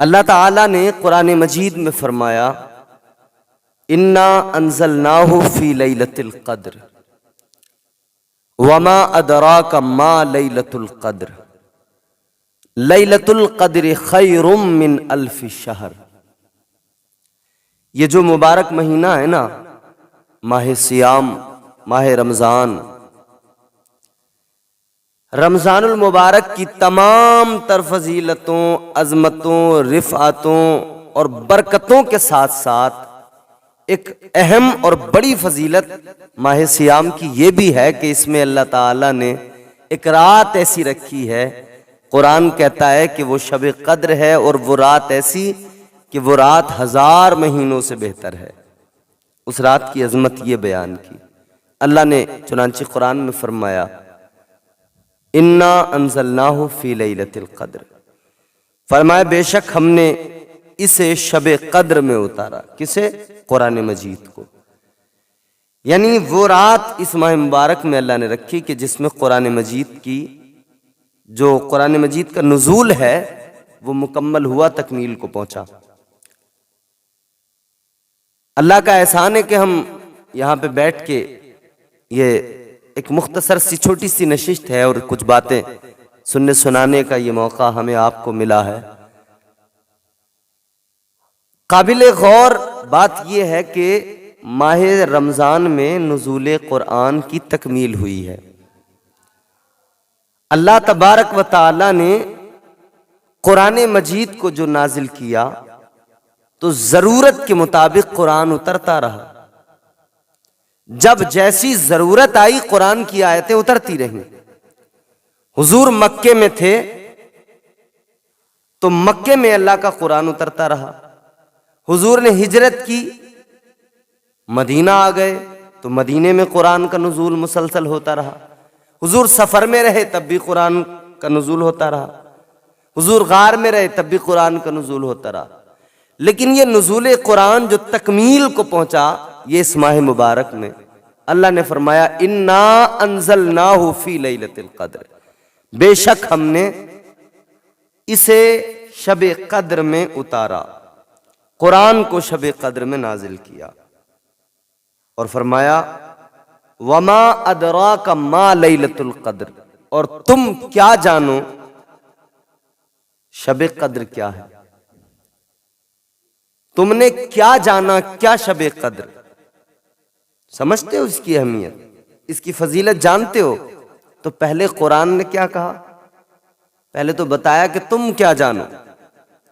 اللہ تعالیٰ نے قرآن مجید میں فرمایا انا انزلناہ فی لیلۃ القدر وما ادراک ما لیلۃ القدر لیلۃ القدر خیر من الف شہر۔ یہ جو مبارک مہینہ ہے نا، ماہ صیام، ماہ رمضان، رمضان المبارک کی تمام تر فضیلتوں، عظمتوں، رفعتوں اور برکتوں کے ساتھ ساتھ ایک اہم اور بڑی فضیلت ماہ صیام کی یہ بھی ہے کہ اس میں اللہ تعالیٰ نے ایک رات ایسی رکھی ہے، قرآن کہتا ہے کہ وہ شب قدر ہے، اور وہ رات ایسی کہ وہ رات 1000 مہینوں سے بہتر ہے۔ اس رات کی عظمت یہ بیان کی اللہ نے، چنانچہ قرآن میں فرمایا انا انزلناہ فی لیلۃ القدر، فرمایا بے شک ہم نے اسے شب قدر میں اتارا۔ کسے؟ قرآن مجید کو۔ یعنی وہ رات اس ماہ مبارک میں اللہ نے رکھی کہ جس میں قرآن مجید کی جو قرآن مجید کا نزول ہے وہ مکمل ہوا، تکمیل کو پہنچا۔ اللہ کا احسان ہے کہ ہم یہاں پہ بیٹھ کے، یہ ایک مختصر سی چھوٹی سی نشست ہے اور کچھ باتیں سننے سنانے کا یہ موقع ہمیں آپ کو ملا ہے۔ قابل غور بات یہ ہے کہ ماہ رمضان میں نزول قرآن کی تکمیل ہوئی ہے۔ اللہ تبارک و تعالی نے قرآن مجید کو جو نازل کیا تو ضرورت کے مطابق قرآن اترتا رہا۔ جب جیسی ضرورت آئی قرآن کی آیتیں اترتی رہیں۔ حضور مکے میں تھے تو مکے میں اللہ کا قرآن اترتا رہا۔ حضور نے ہجرت کی، مدینہ آ گئے تو مدینے میں قرآن کا نزول مسلسل ہوتا رہا۔ حضور سفر میں رہے تب بھی قرآن کا نزول ہوتا رہا۔ حضور غار میں رہے تب بھی قرآن کا نزول ہوتا رہا۔ لیکن یہ نزول قرآن جو تکمیل کو پہنچا یہ اس ماہ مبارک میں، اللہ نے فرمایا انا انزلناہ فی لیلۃ القدر، بے شک ہم نے اسے شب قدر میں اتارا، قرآن کو شب قدر میں نازل کیا، اور فرمایا وما ادراک ما لیلۃ القدر، اور تم کیا جانو شب قدر کیا ہے؟ تم نے کیا جانا کیا شب قدر؟ سمجھتے ہو اس کی اہمیت، اس کی فضیلت جانتے ہو؟ تو پہلے قرآن نے کیا کہا؟ پہلے تو بتایا کہ تم کیا جانو،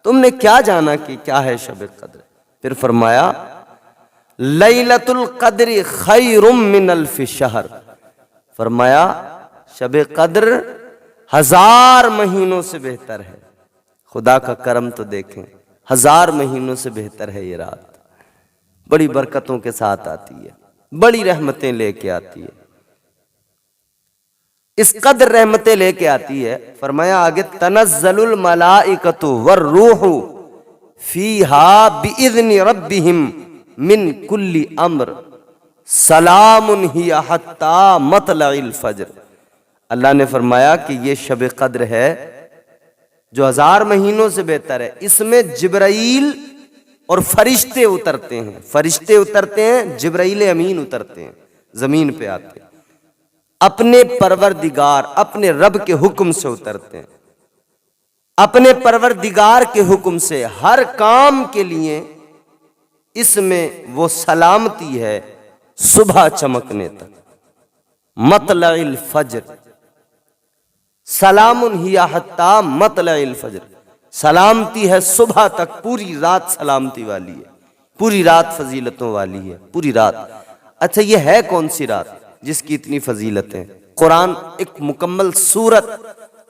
تم نے کیا جانا کہ کیا ہے شب قدر؟ پھر فرمایا لیلۃ القدر خیر من الف شہر، فرمایا شب قدر 1000 مہینوں سے بہتر ہے۔ خدا کا کرم تو دیکھیں، 1000 مہینوں سے بہتر ہے یہ رات، بڑی برکتوں کے ساتھ آتی ہے، بڑی رحمتیں لے کے آتی ہے۔ اس قدر رحمتیں لے کے آتی ہے، فرمایا آگے تنزل الملائکۃ والروح فیہا باذن ربہم من کل امر سلام ہی حتی مطلع الفجر۔ اللہ نے فرمایا کہ یہ شب قدر ہے جو 1000 مہینوں سے بہتر ہے، اس میں جبرائیل اور فرشتے اترتے ہیں، فرشتے اترتے ہیں، جبرائیل امین اترتے ہیں، زمین پہ آتے ہیں، اپنے پروردگار اپنے رب کے حکم سے اترتے ہیں، اپنے پروردگار کے حکم سے ہر کام کے لیے۔ اس میں وہ سلامتی ہے صبح چمکنے تک، مطلع الفجر، سلام ہی حتی مطلع الفجر، سلامتی ہے صبح تک، پوری رات سلامتی والی ہے، پوری رات فضیلتوں والی ہے، پوری رات۔ اچھا یہ ہے کون سی رات جس کی اتنی فضیلتیں؟ قرآن ایک مکمل سورت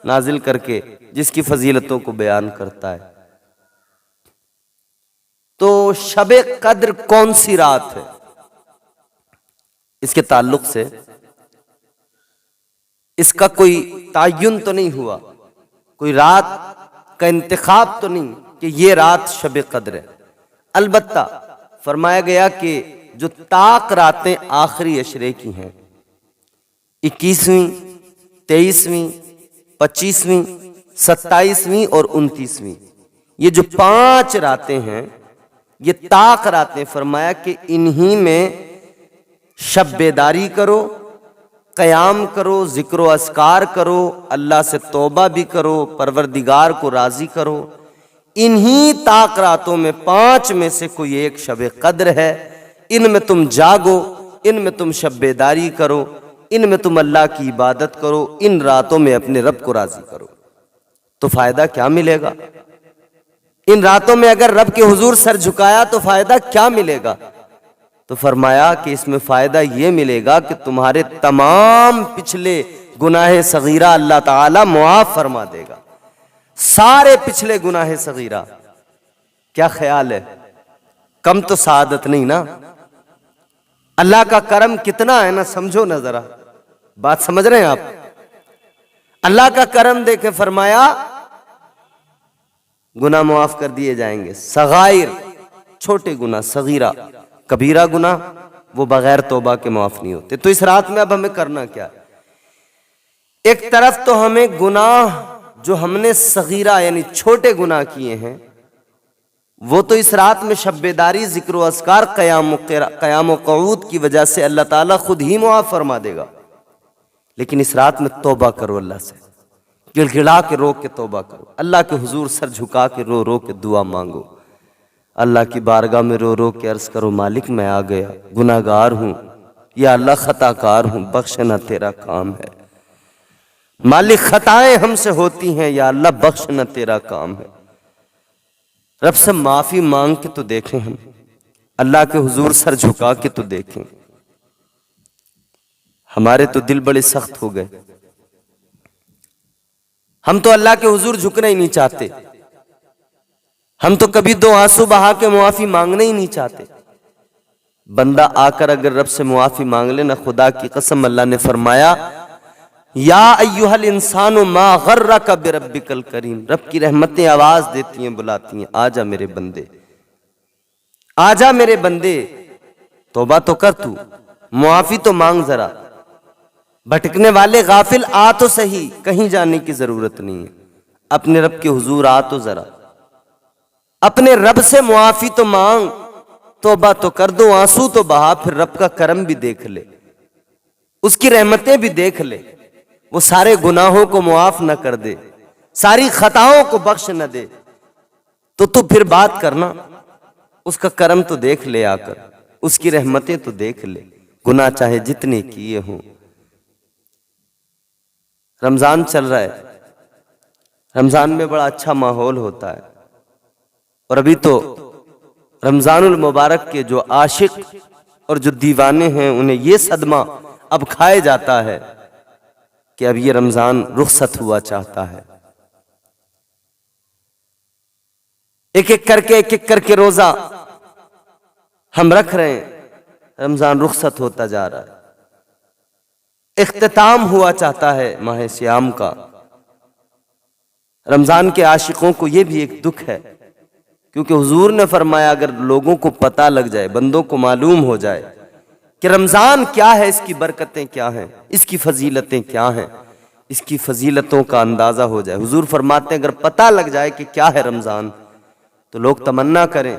نازل کر کے جس کی فضیلتوں کو بیان کرتا ہے۔ تو شب قدر کون سی رات ہے؟ اس کے تعلق سے اس کا کوئی تعین تو نہیں ہوا، کوئی رات کا انتخاب تو نہیں کہ یہ رات شب قدر ہے۔ البتہ فرمایا گیا کہ جو طاق راتیں آخری عشرے کی ہیں، 21ویں، 23ویں، 25ویں، 27ویں اور 29ویں، یہ جو 5 راتیں ہیں یہ طاق راتیں، فرمایا کہ انہی میں شب بیداری کرو، قیام کرو، ذکر و اذکار کرو، اللہ سے توبہ بھی کرو، پروردگار کو راضی کرو۔ انہی طاق راتوں میں 5 میں سے کوئی ایک شب قدر ہے، ان میں تم جاگو، ان میں تم شب بیداری کرو، ان میں تم اللہ کی عبادت کرو، ان راتوں میں اپنے رب کو راضی کرو۔ تو فائدہ کیا ملے گا؟ ان راتوں میں اگر رب کے حضور سر جھکایا تو فائدہ کیا ملے گا؟ تو فرمایا کہ اس میں فائدہ یہ ملے گا کہ تمہارے تمام پچھلے گناہ صغیرہ اللہ تعالی معاف فرما دے گا، سارے پچھلے گناہ صغیرہ۔ کیا خیال ہے؟ کم تو سعادت نہیں نا؟ اللہ کا کرم کتنا ہے نا، سمجھو نا ذرا، بات سمجھ رہے ہیں آپ؟ اللہ کا کرم دیکھے، فرمایا گناہ معاف کر دیے جائیں گے، صغائر چھوٹے گناہ، صغیرہ کبیرہ گناہ وہ بغیر توبہ کے معاف نہیں ہوتے۔ تو اس رات میں اب ہمیں کرنا کیا؟ ایک طرف تو ہمیں گناہ جو ہم نے صغیرہ یعنی چھوٹے گناہ کیے ہیں وہ تو اس رات میں شب بیداری، ذکر و اذکار، قیام و قعود کی وجہ سے اللہ تعالیٰ خود ہی معاف فرما دے گا، لیکن اس رات میں توبہ کرو، اللہ سے گڑ گڑا کے رو کے توبہ کرو، اللہ کے حضور سر جھکا کے رو رو کے دعا مانگو، اللہ کی بارگاہ میں رو رو کے عرض کرو، مالک میں آ گیا، گناہ گار ہوں، یا اللہ خطا کار ہوں، بخشنا تیرا کام ہے، مالک خطائیں ہم سے ہوتی ہیں، یا اللہ بخشنا تیرا کام ہے۔ رب سے معافی مانگ کے تو دیکھیں، ہم اللہ کے حضور سر جھکا کے تو دیکھیں۔ ہمارے تو دل بڑے سخت ہو گئے، ہم تو اللہ کے حضور جھکنا ہی نہیں چاہتے، ہم تو کبھی 2 آنسو بہا کے معافی مانگنا ہی نہیں چاہتے۔ بندہ آ کر اگر رب سے معافی مانگ لے نا، خدا کی قسم اللہ نے فرمایا یا ایھا الانسان ما غرک بربک الکریم، رب کی رحمتیں آواز دیتی ہیں، بلاتی ہیں، آجا میرے بندے، آجا میرے بندے، توبہ تو کر، تو معافی تو مانگ ذرا، بھٹکنے والے غافل آ تو صحیح، کہیں جانے کی ضرورت نہیں ہے، اپنے رب کے حضور آ تو ذرا، اپنے رب سے معافی تو مانگ، توبہ تو کر، دو آنسو تو بہا، پھر رب کا کرم بھی دیکھ لے، اس کی رحمتیں بھی دیکھ لے، وہ سارے گناہوں کو معاف نہ کر دے، ساری خطاؤں کو بخش نہ دے، تو پھر بات کرنا، اس کا کرم تو دیکھ لے آ کر، اس کی رحمتیں تو دیکھ لے، گناہ چاہے جتنے کیے ہوں۔ رمضان چل رہا ہے، رمضان میں بڑا اچھا ماحول ہوتا ہے، اور ابھی تو رمضان المبارک کے جو عاشق اور جو دیوانے ہیں انہیں یہ صدمہ اب کھائے جاتا ہے کہ اب یہ رمضان رخصت ہوا چاہتا ہے، ایک ایک کر کے روزہ ہم رکھ رہے ہیں، رمضان رخصت ہوتا جا رہا ہے، اختتام ہوا چاہتا ہے ماہ سیام کا۔ رمضان کے عاشقوں کو یہ بھی ایک دکھ ہے، کیونکہ حضور نے فرمایا اگر لوگوں کو پتہ لگ جائے، بندوں کو معلوم ہو جائے کہ رمضان کیا ہے، اس کی برکتیں کیا ہیں، اس کی فضیلتیں کیا ہیں، اس کی فضیلتوں کا اندازہ ہو جائے، حضور فرماتے ہیں اگر پتہ لگ جائے کہ کیا ہے رمضان، تو لوگ تمنا کریں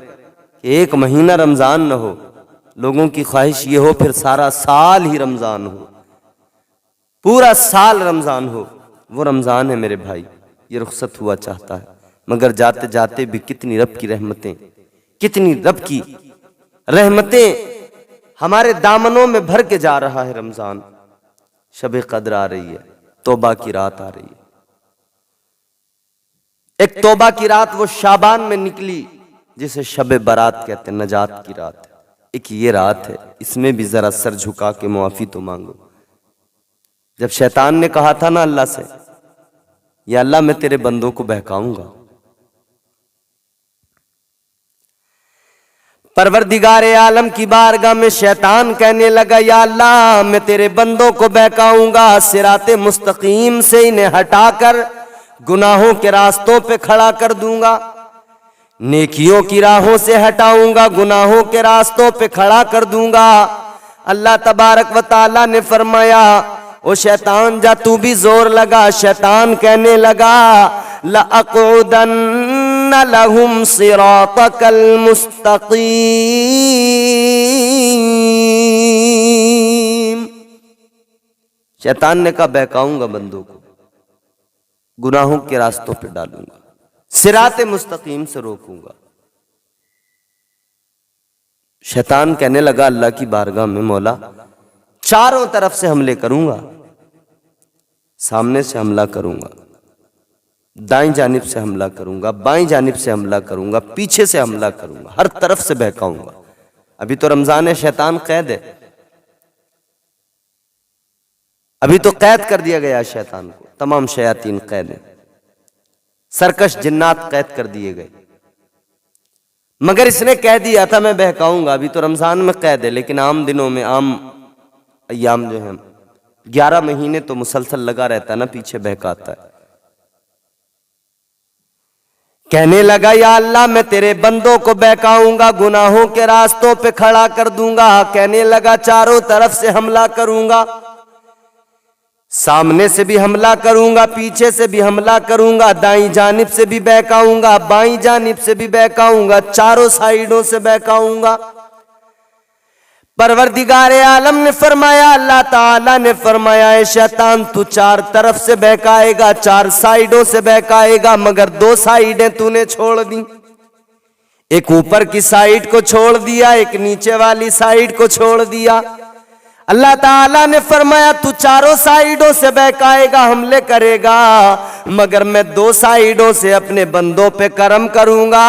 کہ 1 مہینہ رمضان نہ ہو، لوگوں کی خواہش یہ ہو پھر سارا سال ہی رمضان ہو، پورا سال رمضان ہو۔ وہ رمضان ہے میرے بھائی، یہ رخصت ہوا چاہتا ہے، مگر جاتے جاتے بھی کتنی رب کی رحمتیں، کتنی رب کی رحمتیں ہمارے دامنوں میں بھر کے جا رہا ہے رمضان۔ شب قدر آ رہی ہے، توبہ کی رات آ رہی ہے، ایک توبہ کی رات وہ شعبان میں نکلی جسے شب برات کہتے ہیں، نجات کی رات ہے، ایک یہ رات ہے، اس میں بھی ذرا سر جھکا کے معافی تو مانگو۔ جب شیطان نے کہا تھا نا اللہ سے، یا اللہ میں تیرے بندوں کو بہکاؤں گا، پروردگار عالم کی بارگاہ میں شیطان کہنے لگا یا اللہ میں تیرے بندوں کو بہکاؤں گا، صراط مستقیم سے انہیں ہٹا کر گناہوں کے راستوں پہ کھڑا کر دوں گا، نیکیوں کی راہوں سے ہٹاؤں گا، گناہوں کے راستوں پہ کھڑا کر دوں گا۔ اللہ تبارک و تعالی نے فرمایا او شیطان جا تو بھی زور لگا۔ شیطان کہنے لگا لَأَقْعُدَنَّ لَهُمْ صِرَاطَكَ الْمُسْتَقِيمَ۔ شیطان نے کہا بہکاؤں گا بندوں کو، گناہوں کے راستوں پہ ڈالوں گا، صراط مستقیم سے روکوں گا۔ شیطان کہنے لگا اللہ کی بارگاہ میں مولا چاروں طرف سے حملے کروں گا، سامنے سے حملہ کروں گا، دائیں جانب سے حملہ کروں گا، بائیں جانب سے حملہ کروں گا، پیچھے سے حملہ کروں گا، ہر طرف سے بہکاؤں گا۔ ابھی تو رمضان ہے، شیطان قید ہے، ابھی تو قید کر دیا گیا شیطان کو، تمام شیاطین قید ہیں، سرکش جنات قید کر دیے گئے، مگر اس نے کہہ دیا تھا میں بہکاؤں گا۔ ابھی تو رمضان میں قید ہے، لیکن عام دنوں میں، عام ایام جو ہیں 11 مہینے تو مسلسل لگا رہتا ہے نا، پیچھے بہکاتا ہے۔ کہنے لگا یا اللہ میں تیرے بندوں کو بہکاؤں گا، گناہوں کے راستوں پہ کھڑا کر دوں گا۔ کہنے لگا چاروں طرف سے حملہ کروں گا، سامنے سے بھی حملہ کروں گا، پیچھے سے بھی حملہ کروں گا، دائیں جانب سے بھی بہکاؤں گا، بائیں جانب سے بھی بہکاؤں گا، چاروں سائیڈوں سے بہکاؤں گا۔ پروردگار عالم نے فرمایا، اللہ تعالیٰ نے فرمایا اے شیطان تو چار طرف سے بہکائے گا، چار سائیڈوں سے بہکائے گا، مگر 2 سائیڈیں تو نے چھوڑ دی، ایک اوپر کی سائیڈ کو چھوڑ دیا، ایک نیچے والی سائیڈ کو چھوڑ دیا۔ اللہ تعالیٰ نے فرمایا تو چاروں سائیڈوں سے بہکائے گا، حملے کرے گا، مگر میں 2 سائیڈوں سے اپنے بندوں پہ کرم کروں گا،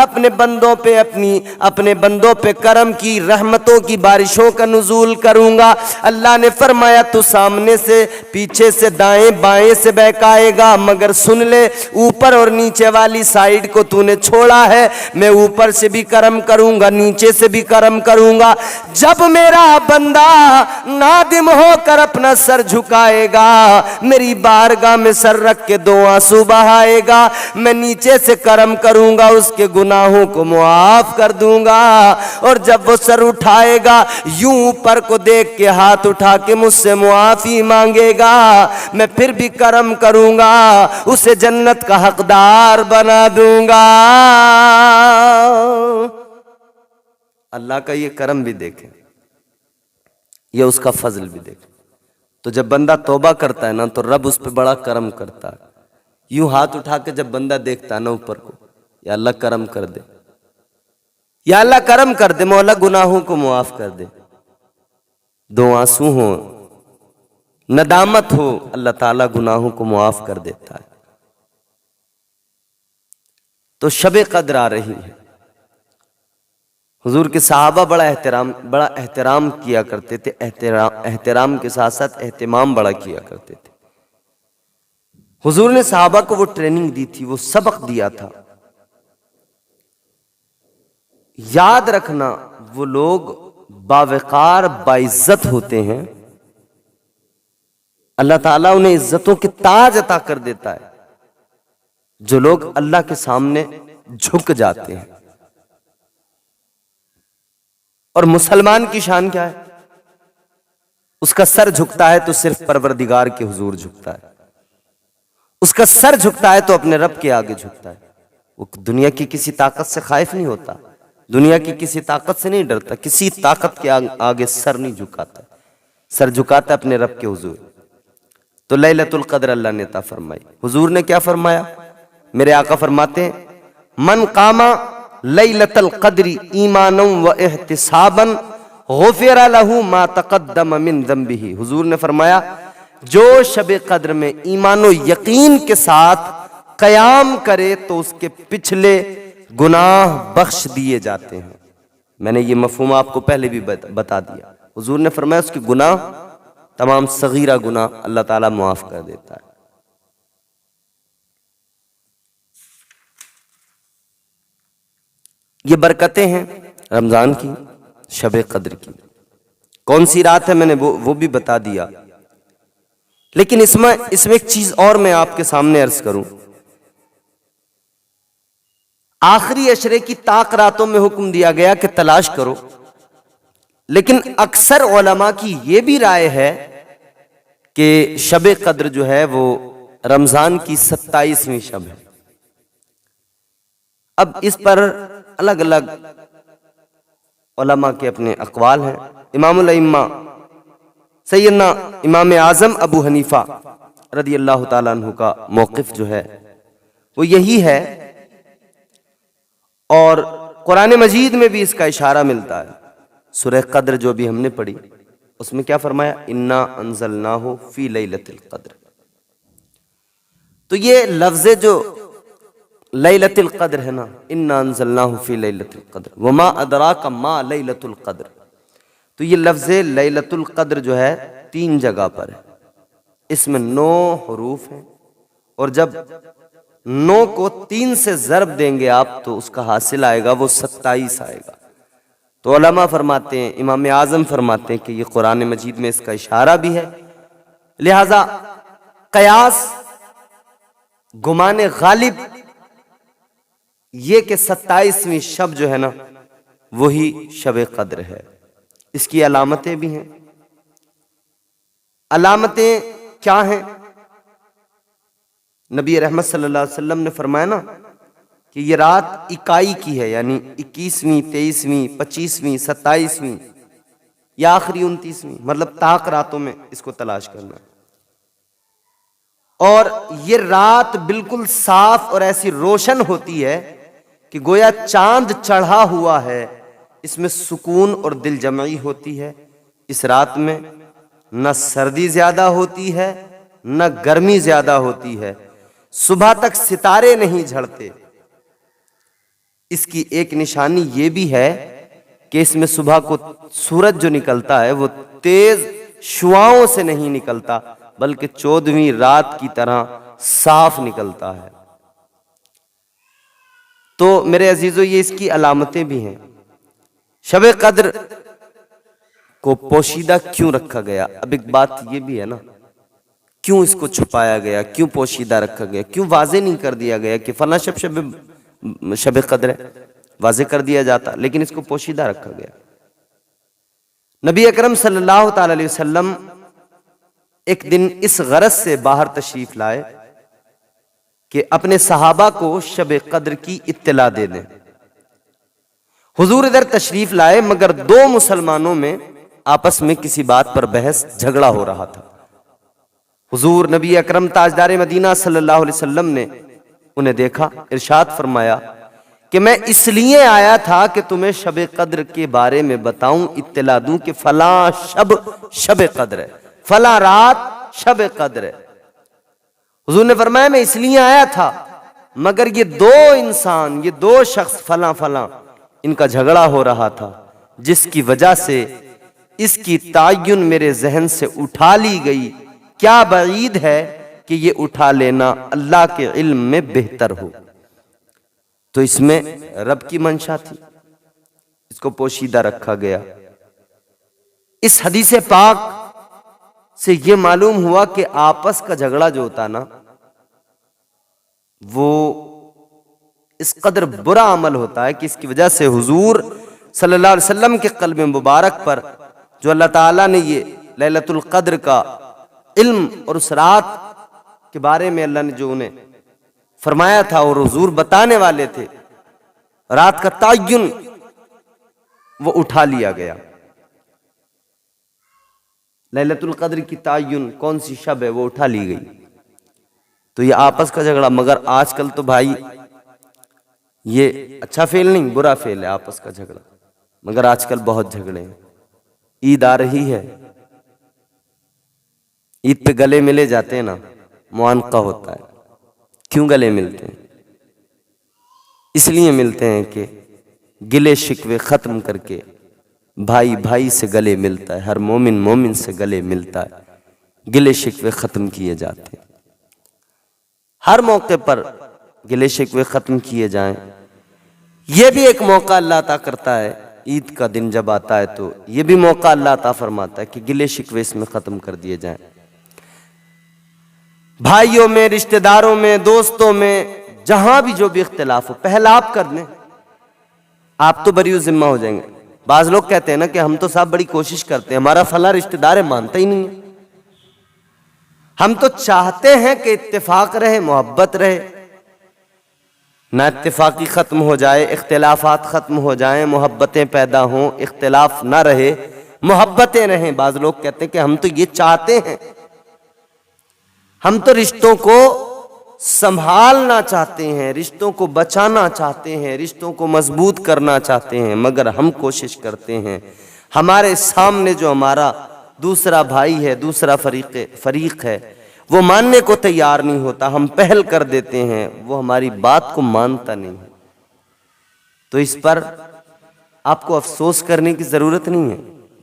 اپنے بندوں پہ کرم کی رحمتوں کی بارشوں کا نزول کروں گا۔ اللہ نے فرمایا تو سامنے سے، پیچھے سے، دائیں بائیں سے بہکائے گا، مگر سن لے اوپر اور نیچے والی سائیڈ کو تو نے چھوڑا ہے، میں اوپر سے بھی کرم کروں گا، نیچے سے بھی کرم کروں گا۔ جب میرا بندہ نادم ہو کر اپنا سر جھکائے گا، میری بارگاہ میں سر رکھ کے 2 آنسو بہائے گا، میں نیچے سے کرم کروں گا، اس کے گناہوں کو معاف کر دوں گا، اور جب وہ سر اٹھائے گا یوں اوپر کو دیکھ کے ہاتھ اٹھا کے مجھ سے معافی مانگے گا، میں پھر بھی کرم کروں گا، اسے جنت کا حقدار بنا دوں گا۔ اللہ کا یہ کرم بھی دیکھیں، یہ اس کا فضل بھی دیکھ۔ تو جب بندہ توبہ کرتا ہے نا تو رب اس پہ بڑا کرم کرتا ہے، یوں ہاتھ اٹھا کے جب بندہ دیکھتا ہے نا اوپر کو، یا اللہ کرم کر دے، یا اللہ کرم کر دے، مولا گناہوں کو معاف کر دے، 2 آنسو ہوں، ندامت ہو، اللہ تعالیٰ گناہوں کو معاف کر دیتا ہے۔ تو شب قدر آ رہی ہے، حضور کے صحابہ بڑا احترام کیا کرتے تھے، احترام کے ساتھ ساتھ اہتمام بڑا کیا کرتے تھے۔ حضور نے صحابہ کو وہ ٹریننگ دی تھی، وہ سبق دیا تھا۔ یاد رکھنا وہ لوگ باوقار باعزت ہوتے ہیں، اللہ تعالیٰ انہیں عزتوں کے تاج عطا کر دیتا ہے، جو لوگ اللہ کے سامنے جھک جاتے ہیں۔ اور مسلمان کی شان کیا ہے؟ اس کا سر جھکتا ہے تو صرف پروردگار کے حضور جھکتا ہے، اس کا سر جھکتا ہے تو اپنے رب کے آگے جھکتا ہے، وہ دنیا کی کسی طاقت سے خائف نہیں ہوتا، دنیا کی کسی طاقت سے نہیں ڈرتا، کسی طاقت کے آگے سر نہیں جھکاتا، سر جھکاتا اپنے رب کے حضور۔ تو لیلۃ القدر اللہ نے عطا فرمائی۔ حضور نے کیا فرمایا؟ میرے آقا فرماتے ہیں من قام لیلۃ القدر ایمانا و احتسابا غفر له ما تقدم من ذنبه۔ حضور نے فرمایا جو شب قدر میں ایمان و یقین کے ساتھ قیام کرے تو اس کے پچھلے گناہ بخش دیے جاتے ہیں۔ میں نے یہ مفہوم آپ کو پہلے بھی بتا دیا۔ حضور نے فرمایا اس کے گناہ، تمام صغیرہ گناہ اللہ تعالیٰ معاف کر دیتا ہے۔ یہ برکتیں ہیں رمضان کی، شب قدر کی۔ کون سی رات ہے میں نے وہ بھی بتا دیا، لیکن اس میں ایک چیز اور میں آپ کے سامنے عرض کروں۔ آخری عشرے کی طاق راتوں میں حکم دیا گیا کہ تلاش کرو، لیکن اکثر علماء کی یہ بھی رائے ہے کہ شب قدر جو ہے وہ رمضان کی 27ویں شب ہے۔ اب اس پر الگ الگ علماء کے اپنے اقوال ہیں. امام الائمہ سیدنا امام اعظم ابو حنیفہ رضی اللہ تعالیٰ عنہ کا موقف جو ہے وہ یہی ہے، اور قرآن مجید میں بھی اس کا اشارہ ملتا ہے. سورہ قدر جو بھی ہم نے پڑھی اس میں کیا فرمایا؟ انا انزلناہ فی لیلۃ القدر. تو یہ لفظ جو لیلۃ القدر ہے نا، انا انزلناہ فی لیلۃ القدر وما ادراک ما لیلۃ القدر، تو یہ لفظ لیلۃ القدر جو ہے 3 جگہ پر ہے. اس میں 9 حروف ہیں، اور جب 9 کو 3 سے ضرب دیں گے آپ تو اس کا حاصل آئے گا وہ 27 آئے گا. تو علماء فرماتے ہیں، امام اعظم فرماتے ہیں کہ یہ قرآن مجید میں اس کا اشارہ بھی ہے، لہذا قیاس گمان غالب یہ کہ 27ویں شب جو ہے نا وہی شب قدر ہے. اس کی علامتیں بھی ہیں. علامتیں کیا ہیں؟ نبی رحمت صلی اللہ علیہ وسلم نے فرمایا نا کہ یہ رات اکائی کی ہے، یعنی 21ویں 23ویں 25ویں 27ویں یا آخری 29ویں، مطلب طاق راتوں میں اس کو تلاش کرنا. اور یہ رات بالکل صاف اور ایسی روشن ہوتی ہے کہ گویا چاند چڑھا ہوا ہے. اس میں سکون اور دل جمعی ہوتی ہے. اس رات میں نہ سردی زیادہ ہوتی ہے نہ گرمی زیادہ ہوتی ہے. صبح تک ستارے نہیں جھڑتے. اس کی ایک نشانی یہ بھی ہے کہ اس میں صبح کو سورج جو نکلتا ہے وہ تیز شعاؤں سے نہیں نکلتا، بلکہ 14ویں رات کی طرح صاف نکلتا ہے. تو میرے عزیزو یہ اس کی علامتیں بھی ہیں. شب قدر کو پوشیدہ کیوں رکھا گیا؟ اب ایک بات یہ بھی ہے نا، کیوں اس کو چھپایا گیا، کیوں پوشیدہ رکھا گیا، کیوں واضح نہیں کر دیا گیا کہ فلاں شب قدر ہے؟ واضح کر دیا جاتا، لیکن اس کو پوشیدہ رکھا گیا. نبی اکرم صلی اللہ تعالی علیہ وسلم ایک دن اس غرض سے باہر تشریف لائے کہ اپنے صحابہ کو شب قدر کی اطلاع دے دیں. حضور ادھر تشریف لائے، مگر 2 مسلمانوں میں آپس میں کسی بات پر بحث جھگڑا ہو رہا تھا. حضور نبی اکرم تاجدار مدینہ صلی اللہ علیہ وسلم نے انہیں دیکھا، ارشاد فرمایا کہ میں اس لیے آیا تھا کہ تمہیں شب قدر کے بارے میں بتاؤں، اطلاع دوں کہ فلاں شب قدر ہے، فلاں رات شب قدر ہے. حضور نے فرمایا میں اس لیے آیا تھا، مگر یہ 2 انسان، یہ 2 شخص فلاں فلاں، ان کا جھگڑا ہو رہا تھا، جس کی وجہ سے اس کی تعین میرے ذہن سے اٹھا لی گئی. کیا بعید ہے کہ یہ اٹھا لینا اللہ کے علم میں بہتر ہو. تو اس میں رب کی منشا تھی، اس کو پوشیدہ رکھا گیا. اس حدیث پاک سے یہ معلوم ہوا کہ آپس کا جھگڑا جو ہوتا نا وہ اس قدر برا عمل ہوتا ہے کہ اس کی وجہ سے حضور صلی اللہ علیہ وسلم کے قلب مبارک پر جو اللہ تعالیٰ نے یہ لیلۃ القدر کا علم اور اس رات کے بارے میں اللہ نے جو انہیں فرمایا تھا اور حضور بتانے والے تھے، رات کا تعین وہ اٹھا لیا گیا. لیلۃ القدر کی تعین کون سی شب ہے وہ اٹھا لی گئی. تو یہ آپس کا جھگڑا، مگر آج کل تو بھائی یہ اچھا فعل نہیں برا فعل ہے آپس کا جھگڑا، مگر آج کل بہت جھگڑے ہیں. عید آ رہی ہے، عید پہ گلے ملے جاتے ہیں نا، معانقہ ہوتا ہے. کیوں گلے ملتے ہیں؟ اس لیے ملتے ہیں کہ گلے شکوے ختم کر کے بھائی بھائی سے گلے ملتا ہے، ہر مومن مومن سے گلے ملتا ہے، گلے شکوے ختم کیے جاتے ہیں. ہر موقع پر گلے شکوے ختم کیے جائیں. یہ بھی ایک موقع اللہ عطا کرتا ہے. عید کا دن جب آتا ہے تو یہ بھی موقع اللہ عطا فرماتا ہے کہ گلے شکوے اس میں ختم کر دیے جائیں. بھائیوں میں، رشتہ داروں میں، دوستوں میں، جہاں بھی جو بھی اختلاف ہو پہلا آپ کر لیں، آپ تو بری ذمہ ہو جائیں گے. بعض لوگ کہتے ہیں نا کہ ہم تو صاحب بڑی کوشش کرتے ہیں، ہمارا فلاں رشتہ دار ہے مانتا ہی نہیں ہے. ہم تو چاہتے ہیں کہ اتفاق رہے، محبت رہے، نہ اتفاقی ختم ہو جائے، اختلافات ختم ہو جائیں، محبتیں پیدا ہوں، اختلاف نہ رہے، محبتیں رہیں۔ بعض لوگ کہتے ہیں کہ ہم تو یہ چاہتے ہیں، ہم تو رشتوں کو سنبھالنا چاہتے ہیں، رشتوں کو بچانا چاہتے ہیں، رشتوں کو مضبوط کرنا چاہتے ہیں، مگر ہم کوشش کرتے ہیں ہمارے سامنے جو ہمارا دوسرا بھائی ہے، دوسرا فریق ہے، وہ ماننے کو تیار نہیں ہوتا، ہم پہل کر دیتے ہیں، وہ ہماری بات کو مانتا نہیں ہے، تو اس پر آپ کو افسوس کرنے کی ضرورت نہیں ہے۔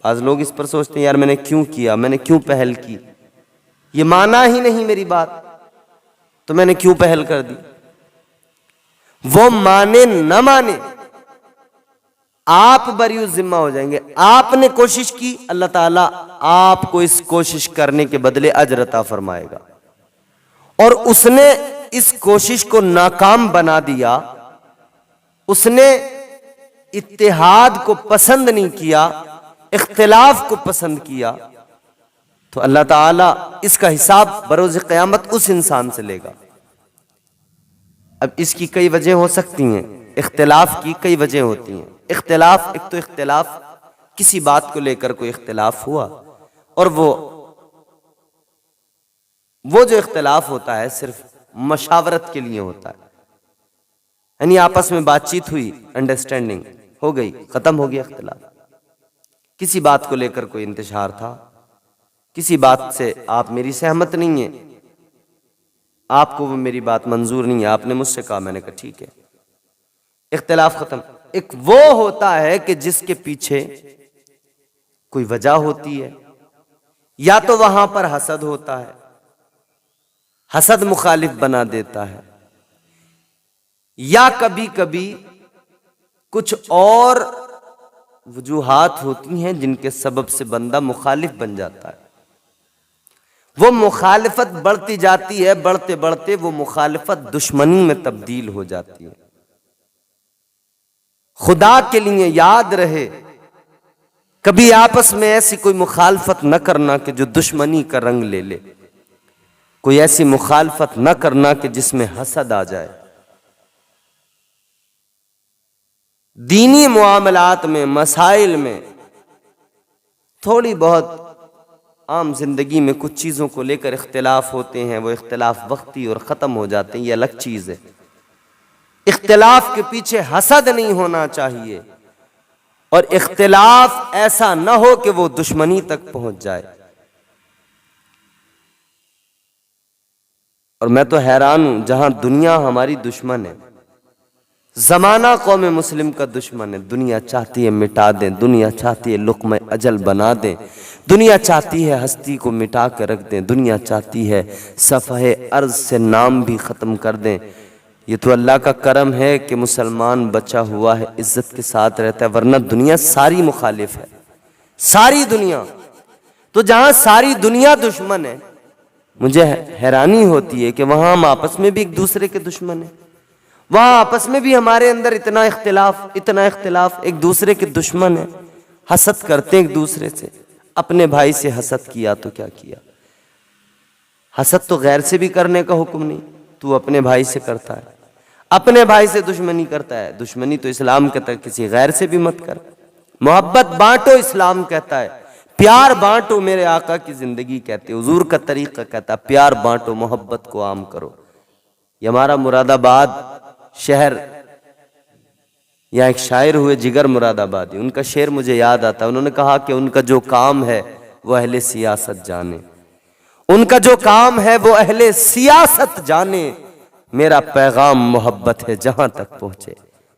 بعض لوگ اس پر سوچتے ہیں یار میں نے کیوں کیا، میں نے کیوں پہل کی، یہ مانا ہی نہیں میری بات، تو میں نے کیوں پہل کر دی۔ وہ مانے نہ مانے، آپ بری ذمہ ہو جائیں گے۔ آپ نے کوشش کی، اللہ تعالیٰ آپ کو اس کوشش کرنے کے بدلے اجر عطا فرمائے گا، اور اس نے اس کوشش کو ناکام بنا دیا، اس نے اتحاد کو پسند نہیں کیا، اختلاف کو پسند کیا، تو اللہ تعالیٰ اس کا حساب بروز قیامت اس انسان سے لے گا۔ اب اس کی کئی وجہ ہو سکتی ہیں، اختلاف کی کئی وجہ ہوتی ہیں۔ اختلاف، ایک تو اختلاف کسی بات کو لے کر کوئی اختلاف ہوا، اور وہ جو اختلاف ہوتا ہے صرف مشاورت کے لیے ہوتا ہے، یعنی آپس میں بات چیت ہوئی، انڈرسٹینڈنگ ہو گئی، ختم ہو گیا اختلاف۔ کسی بات کو لے کر کوئی انتشار تھا، کسی بات سے آپ میری سہمت نہیں ہیں، آپ کو وہ میری بات منظور نہیں ہے، آپ نے مجھ سے کہا، میں نے کہا ٹھیک ہے، اختلاف ختم۔ ایک وہ ہوتا ہے کہ جس کے پیچھے کوئی وجہ ہوتی ہے، یا تو وہاں پر حسد ہوتا ہے، حسد مخالف بنا دیتا ہے، یا کبھی کبھی کچھ اور وجوہات ہوتی ہیں جن کے سبب سے بندہ مخالف بن جاتا ہے۔ وہ مخالفت بڑھتی جاتی ہے، بڑھتے بڑھتے وہ مخالفت دشمنی میں تبدیل ہو جاتی ہے۔ خدا کے لیے یاد رہے، کبھی آپس میں ایسی کوئی مخالفت نہ کرنا کہ جو دشمنی کا رنگ لے لے، کوئی ایسی مخالفت نہ کرنا کہ جس میں حسد آ جائے۔ دینی معاملات میں، مسائل میں، تھوڑی بہت عام زندگی میں کچھ چیزوں کو لے کر اختلاف ہوتے ہیں، وہ اختلاف وقتی اور ختم ہو جاتے ہیں، یہ الگ چیز ہے۔ اختلاف کے پیچھے حسد نہیں ہونا چاہیے، اور اختلاف ایسا نہ ہو کہ وہ دشمنی تک پہنچ جائے۔ اور میں تو حیران ہوں، جہاں دنیا ہماری دشمن ہے، زمانہ قوم مسلم کا دشمن ہے، دنیا چاہتی ہے مٹا دیں، دنیا چاہتی ہے لقمہ اجل بنا دیں، دنیا چاہتی ہے ہستی کو مٹا کے رکھ دیں، دنیا چاہتی ہے صفحہ ارض سے نام بھی ختم کر دیں۔ یہ تو اللہ کا کرم ہے کہ مسلمان بچا ہوا ہے، عزت کے ساتھ رہتا ہے، ورنہ دنیا ساری مخالف ہے، ساری دنیا۔ تو جہاں ساری دنیا دشمن ہے، مجھے حیرانی ہوتی ہے کہ وہاں ہم آپس میں بھی ایک دوسرے کے دشمن ہیں، وہاں آپس میں بھی ہمارے اندر اتنا اختلاف، ایک دوسرے کے دشمن ہیں، حسد کرتے ہیں ایک دوسرے سے۔ اپنے بھائی سے حسد کیا تو کیا کیا؟ حسد تو غیر سے بھی کرنے کا حکم نہیں، تو اپنے بھائی سے کرتا ہے، اپنے بھائی سے دشمنی کرتا ہے۔ دشمنی تو اسلام کہتا ہے کسی غیر سے بھی مت کر، محبت بانٹو اسلام کہتا ہے، پیار بانٹو، میرے آقا کی زندگی کہتے، حضور کا طریقہ کہتا ہے پیار بانٹو، محبت کو عام کرو۔ یہ ہمارا مراد آباد شہر، یہاں ایک شاعر ہوئے جگر مراد آبادی، ان کا شعر مجھے یاد آتا ہے، انہوں نے کہا کہ ان کا جو کام ہے وہ اہل سیاست جانے، ان کا جو کام ہے وہ اہل سیاست جانے، میرا پیغام محبت ہے جہاں تک پہنچے۔